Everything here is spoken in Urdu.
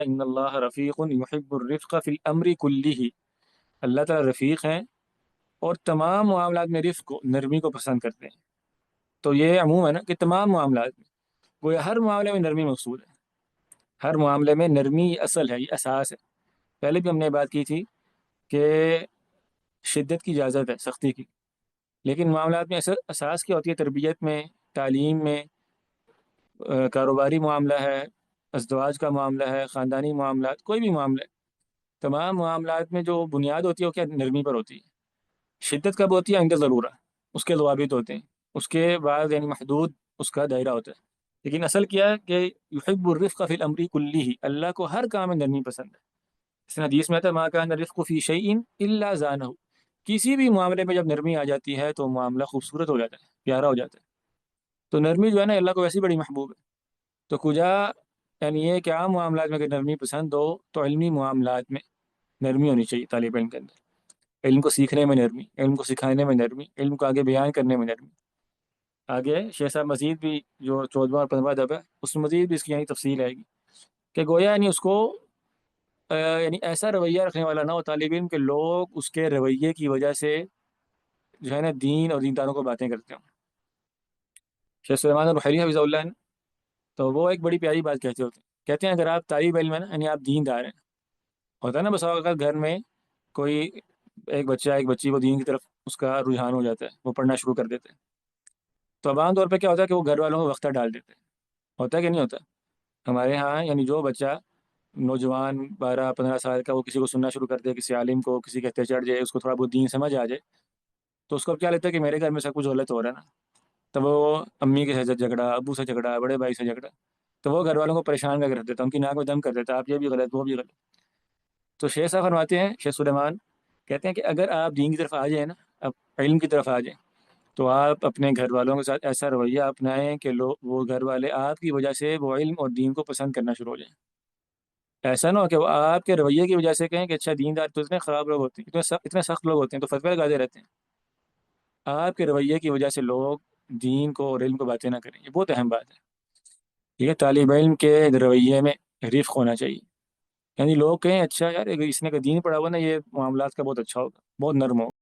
ان اللہ رفیق یحب الرفق فی الامر کلہ، اللہ تعالیٰ رفیق ہیں اور تمام معاملات میں رفق کو، نرمی کو پسند کرتے ہیں۔ تو یہ عموم ہے نا کہ تمام معاملات میں، گویا ہر معاملے میں نرمی مقصود ہے، ہر معاملے میں نرمی یہ اصل ہے، یہ اساس ہے۔ پہلے بھی ہم نے بات کی تھی کہ شدت کی اجازت ہے، سختی کی، لیکن معاملات میں اساس کیا ہوتی ہے؟ تربیت میں، تعلیم میں، کاروباری معاملہ ہے، ازدواج کا معاملہ ہے، خاندانی معاملات، کوئی بھی معاملہ ہے، تمام معاملات میں جو بنیاد ہوتی ہے وہ کیا؟ نرمی پر ہوتی ہے۔ شدت کب ہوتی ہے؟ عند ضرورہ، اس کے ضوابط ہوتے ہیں، اس کے بعد یعنی محدود اس کا دائرہ ہوتا ہے۔ لیکن اصل کیا ہے کہ یحب الرفق فی الامر کلہ، اللہ کو ہر کام میں نرمی پسند ہے۔ اس نے حدیث میں آتا ہے ما کان الرفق فی شیء الا زانہ، کسی بھی معاملے میں جب نرمی آ جاتی ہے تو معاملہ خوبصورت ہو جاتا ہے، پیارا ہو جاتا ہے۔ تو نرمی جو ہے نا اللہ کو ویسی بڑی محبوب ہے۔ تو کجا یعنی یہ کہ عام معاملات میں اگر نرمی پسند ہو تو علمی معاملات میں نرمی ہونی چاہیے طالب علم کے اندر، علم کو سیکھنے میں نرمی، علم کو سکھانے میں نرمی، علم کو آگے بیان کرنے میں نرمی۔ آگے شیخ صاحب مزید بھی جو 14واں اور 15واں ادب ہے اس میں مزید بھی اس کی یعنی تفصیل آئے گی کہ گویا یعنی اس کو یعنی ایسا رویہ رکھنے والا نہ ہو طالب علم کہ لوگ اس کے رویے کی وجہ سے جو ہے نا دین اور دینداروں کو باتیں کرتے ہوں۔ شیخ سلیمان الرحیلی حفظہ اللہ نے تو وہ ایک بڑی پیاری بات کہتے ہوتے ہیں، کہتے ہیں اگر آپ طالب علم ہے نا، یعنی آپ دیندار ہیں، ہوتا ہے نا بس اوقات گھر میں کوئی ایک بچہ ایک بچی وہ دین کی طرف اس کا رجحان ہو جاتا ہے، وہ پڑھنا شروع کر دیتے ہیں، تو اب عام طور پہ کیا ہوتا ہے کہ وہ گھر والوں کو وقتہ ڈال دیتے ہیں، ہوتا ہے کہ نہیں ہوتا؟ ہمارے ہاں یعنی جو بچہ نوجوان 12 15 سال کا وہ کسی کو سننا شروع کر دے، کسی عالم کو، کسی کہتے چڑھ جائے، اس کو تھوڑا بہت دین سمجھ آ جائے، تو اس کو اب کیا لیتا ہے کہ میرے گھر میں سب کچھ غلط ہو رہا ہے نا، تو وہ امی کے سے جھگڑا، ابو سے جھگڑا، بڑے بھائی سے جھگڑا، تو وہ گھر والوں کو پریشان کر کے رکھ دیتا، ان کی ناک میں دم کر دیتا، آپ یہ بھی غلط وہ بھی غلط۔ تو شیخ صاحب فرماتے ہیں، شیخ سلیمان کہتے ہیں کہ اگر آپ دین کی طرف آ جائیں نا، اب علم کی طرف آ جائیں، تو آپ اپنے گھر والوں کے ساتھ ایسا رویہ اپنائیں کہ لوگ وہ گھر والے آپ کی وجہ سے وہ علم اور دین کو پسند کرنا شروع ہو جائیں۔ ایسا نہ ہو کہ وہ آپ کے رویے کی وجہ سے کہیں کہ اچھا دیندار تو اتنے خراب لوگ ہوتے ہیں، اتنے سخت لوگ ہوتے ہیں تو فتوی لگاتے رہتے ہیں۔ آپ کے رویے کی وجہ سے لوگ دین کو اور علم کو باتیں نہ کریں، یہ بہت اہم بات ہے۔ ٹھیک ہے، طالب علم کے رویے میں رفق ہونا چاہیے، یعنی لوگ کہیں اچھا یار اس نے کا دین پڑھا ہوا نا، یہ معاملات کا بہت اچھا ہوگا، بہت نرم ہوگا۔